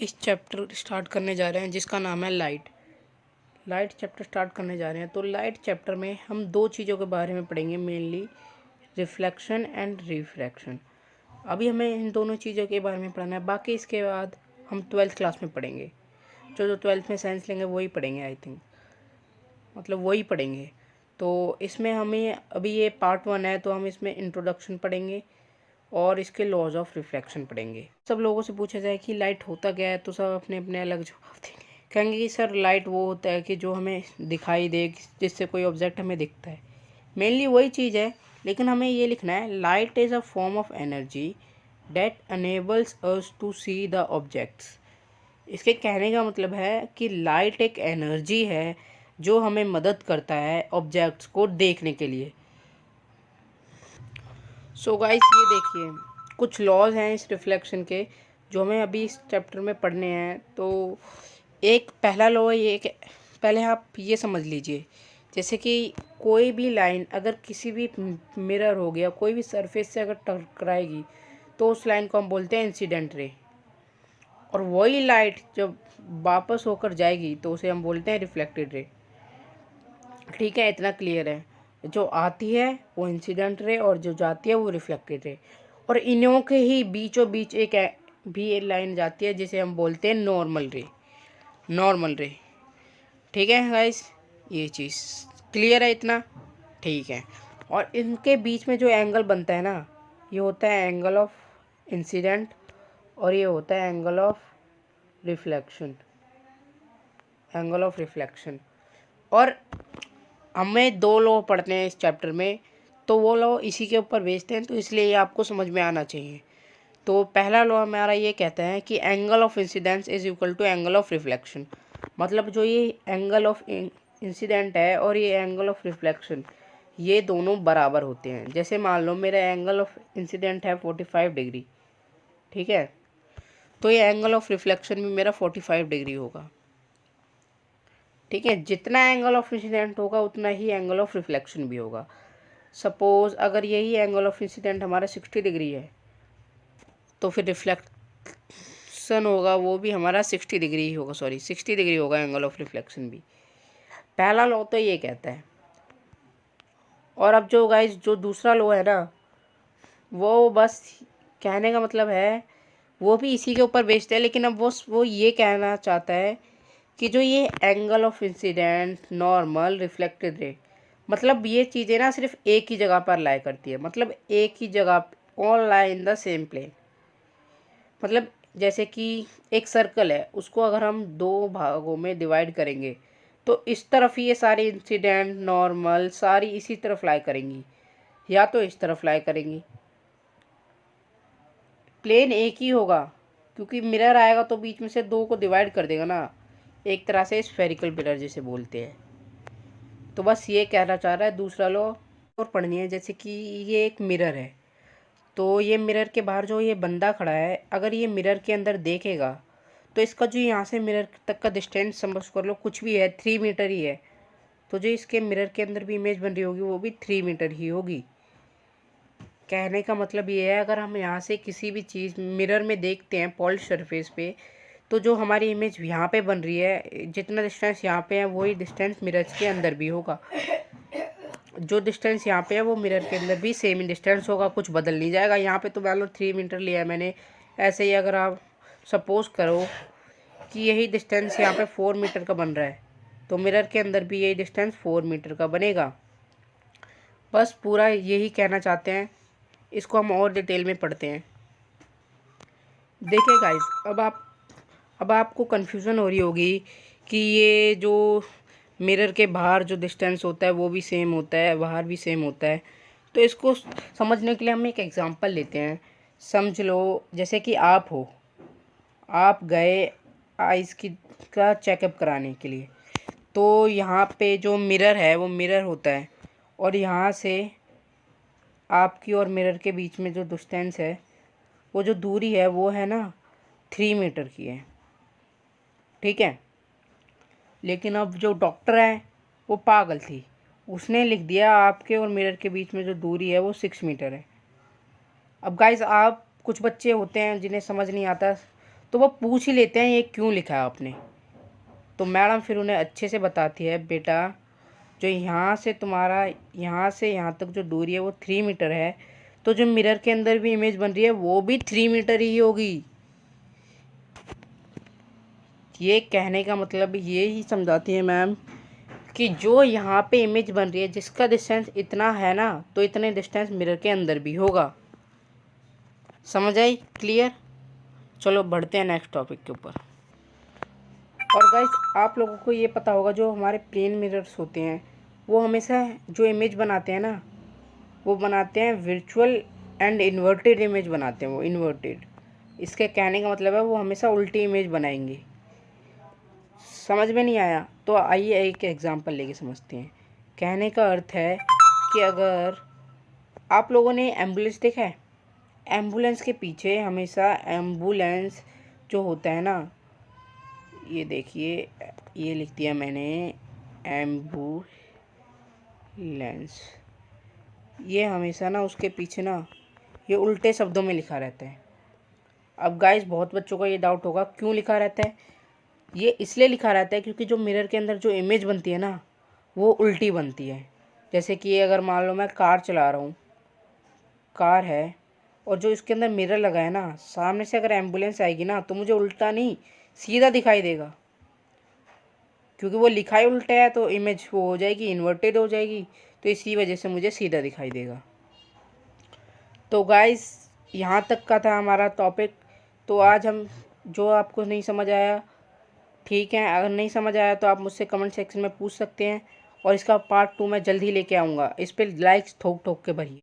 इस chapter start करने जा रहे हैं जिसका नाम है लाइट चैप्टर स्टार्ट करने जा रहे हैं। तो लाइट चैप्टर में हम दो चीज़ों के बारे में पढ़ेंगे, मेनली रिफ्लेक्शन एंड रिफ्रैक्शन। अभी हमें इन दोनों चीज़ों के बारे में पढ़ना है, बाकी इसके बाद हम 12th क्लास में पढ़ेंगे। जो 12th में साइंस लेंगे वही पढ़ेंगे, आई थिंक, मतलब वही पढ़ेंगे। तो इसमें हमें अभी ये पार्ट 1 है, तो हम इसमें इंट्रोडक्शन पढ़ेंगे और इसके लॉज ऑफ रिफ्लेक्शन पढ़ेंगे। सब लोगों से पूछा जाए कि लाइट होता क्या है, तो सब अपने अपने अलग जवाब देंगे। कहेंगे कि सर लाइट वो होता है कि जो हमें दिखाई दे, जिससे कोई ऑब्जेक्ट हमें दिखता है। मेनली वही चीज़ है, लेकिन हमें ये लिखना है light is a form of energy that enables us to see the objects. इसके कहने का मतलब है कि लाइट एक एनर्जी है जो हमें मदद करता है ऑब्जेक्ट्स को देखने के लिए। सो गाइस, ये देखिए कुछ लॉज हैं इस रिफ्लेक्शन के जो हमें अभी इस चैप्टर में पढ़ने हैं। तो एक पहला लॉ है ये कि पहले आप ये समझ लीजिए, जैसे कि कोई भी लाइन अगर किसी भी मिरर हो गया, कोई भी सरफेस से अगर टकराएगी तो उस लाइन को हम बोलते हैं इंसिडेंट रे, और वही लाइट जब वापस होकर जाएगी तो उसे हम बोलते हैं रिफ्लेक्टेड रे। ठीक है, इतना क्लियर है। जो आती है वो इंसिडेंट रे और जो जाती है वो रिफ्लेक्टेड रे, और इन्हों के ही बीचों बीच एक लाइन जाती है जिसे हम बोलते हैं नॉर्मल रे। ठीक है गाइस, ये चीज़ क्लियर है इतना? ठीक है। और इनके बीच में जो एंगल बनता है ना, ये होता है एंगल ऑफ इंसिडेंट और ये होता है एंगल ऑफ रिफ्लेक्शन। और हमें दो लॉ पढ़ते हैं इस चैप्टर में, तो वो लॉ इसी के ऊपर बेस्ड हैं, तो इसलिए ये आपको समझ में आना चाहिए। तो पहला लॉ हमारा ये कहता है कि angle of incidence is equal to angle of reflection. मतलब जो ये एंगल ऑफ इंसिडेंट है और ये एंगल ऑफ रिफ्लेक्शन, ये दोनों बराबर होते हैं। जैसे मान लो मेरा एंगल ऑफ इंसिडेंट है 45 डिग्री, ठीक है, तो ये एंगल ऑफ रिफ्लेक्शन भी मेरा 45 डिग्री होगा। ठीक है, जितना एंगल ऑफ इंसिडेंट होगा उतना ही एंगल ऑफ रिफ्लेक्शन भी होगा। सपोज अगर यही एंगल ऑफ इंसिडेंट हमारा 60 डिग्री है, तो फिर रिफ्लेक्शन होगा वो भी हमारा 60 डिग्री ही होगा, 60 डिग्री होगा एंगल ऑफ रिफ्लेक्शन भी। पहला लॉ तो ये कहता है। और अब जो गाइस जो दूसरा लॉ है ना, वो बस कहने का मतलब है वो भी इसी के ऊपर बेस्ड है, लेकिन अब वो ये कहना चाहता है कि जो ये angle of incident, normal, reflected ray, मतलब ये चीज़ें ना सिर्फ एक ही जगह पर लाई करती है, मतलब एक ही जगह, all lie in the same plane. मतलब जैसे कि एक सर्कल है, उसको अगर हम दो भागों में डिवाइड करेंगे तो इस तरफ ये सारी इंसिडेंट, नॉर्मल सारी इसी तरफ लाई करेंगी, या तो इस तरफ लाई करेंगी। प्लेन एक ही होगा क्योंकि मिरर आएगा तो बीच में से दो को डिवाइड कर देगा ना, एक तरह से स्फेरिकल मिरर जिसे बोलते हैं। तो बस ये कहना चाह रहा है दूसरा लॉ और पढ़नी है। जैसे कि ये एक मिरर है, तो ये मिरर के बाहर जो ये बंदा खड़ा है, अगर ये मिरर के अंदर देखेगा तो इसका जो यहाँ से मिरर तक का डिस्टेंस समझ कर लो कुछ भी है, 3 मीटर ही है, तो जो इसके मिरर के अंदर भी इमेज बन रही होगी वो भी 3 मीटर ही होगी। कहने का मतलब ये है, अगर हम यहाँ से किसी भी चीज़ मिरर में देखते हैं पॉलिश सरफेस पे, तो जो हमारी इमेज यहाँ पे बन रही है, जितना डिस्टेंस यहाँ पे है वही डिस्टेंस मिरर के अंदर भी होगा। जो डिस्टेंस यहाँ पे है वो मिरर के अंदर भी सेम ही डिस्टेंस होगा, कुछ बदल नहीं जाएगा। यहाँ पे तो मान लो 3 मीटर लिया है मैंने, ऐसे ही अगर आप सपोज करो कि यही डिस्टेंस यहाँ पे 4 मीटर का बन रहा है, तो मिरर के अंदर भी यही डिस्टेंस 4 मीटर का बनेगा। बस पूरा यही कहना चाहते हैं, इसको हम और डिटेल में पढ़ते हैं। देखिए गाइस, अब आपको कन्फ्यूज़न हो रही होगी कि ये जो मिरर के बाहर जो डिस्टेंस होता है वो भी सेम होता है, बाहर भी सेम होता है। तो इसको समझने के लिए हम एक एग्जांपल लेते हैं। समझ लो जैसे कि आप गए आइज़ की का चेकअप कराने के लिए, तो यहाँ पे जो मिरर है वो मिरर होता है, और यहाँ से आपकी और मिरर के बीच में जो डिस्टेंस है, वो जो दूरी है वो है ना 3 मीटर की है। ठीक है, लेकिन अब जो डॉक्टर है वो पागल थी, उसने लिख दिया आपके और मिरर के बीच में जो दूरी है वो 6 मीटर है। अब गाइस, आप कुछ बच्चे होते हैं जिन्हें समझ नहीं आता, तो वो पूछ ही लेते हैं ये क्यों लिखा है आपने। तो मैडम फिर उन्हें अच्छे से बताती है, बेटा जो यहाँ से तुम्हारा यहाँ से यहाँ तक जो दूरी है वो 3 मीटर है, तो जो मिरर के अंदर भी इमेज बन रही है वो भी 3 मीटर ही होगी। ये कहने का मतलब ये ही समझाती है मैम कि जो यहाँ पे इमेज बन रही है जिसका डिस्टेंस इतना है ना, तो इतने डिस्टेंस मिरर के अंदर भी होगा। समझ आई? क्लियर? चलो बढ़ते हैं नेक्स्ट टॉपिक के ऊपर। और गाइस आप लोगों को ये पता होगा जो हमारे प्लेन मिरर्स होते हैं वो हमेशा जो इमेज बनाते हैं ना, वो बनाते हैं वर्चुअल एंड इन्वर्टेड इमेज बनाते हैं, वो इन्वर्टेड। इसके कहने का मतलब है वो हमेशा उल्टी इमेज बनाएंगे। समझ में नहीं आया तो आइए एक एग्जांपल लेके समझते हैं। कहने का अर्थ है कि अगर आप लोगों ने एम्बुलेंस देखा है, एम्बुलेंस के पीछे हमेशा एम्बुलेंस जो होता है ना, ये देखिए ये लिख दिया मैंने एम्बुलेंस, ये हमेशा ना उसके पीछे ना ये उल्टे शब्दों में लिखा रहता है। अब गाइस बहुत बच्चों का ये डाउट होगा क्यों लिखा रहता है। ये इसलिए लिखा रहता है क्योंकि जो मिरर के अंदर जो इमेज बनती है ना वो उल्टी बनती है। जैसे कि अगर मान लो मैं कार चला रहा हूँ, कार है और जो इसके अंदर मिरर लगा है ना, सामने से अगर एम्बुलेंस आएगी ना तो मुझे उल्टा नहीं सीधा दिखाई देगा, क्योंकि वो लिखा ही उल्टा है तो इमेज वो हो जाएगी इन्वर्टेड हो जाएगी, तो इसी वजह से मुझे सीधा दिखाई देगा। तो गाइस यहाँ तक का था हमारा टॉपिक। तो आज हम जो आपको नहीं समझ आया ठीक है, अगर नहीं समझ आया तो आप मुझसे कमेंट सेक्शन में पूछ सकते हैं, और इसका पार्ट 2 मैं जल्द ही लेके आऊँगा। इस पर लाइक्स ठोक ठोक के भरिए।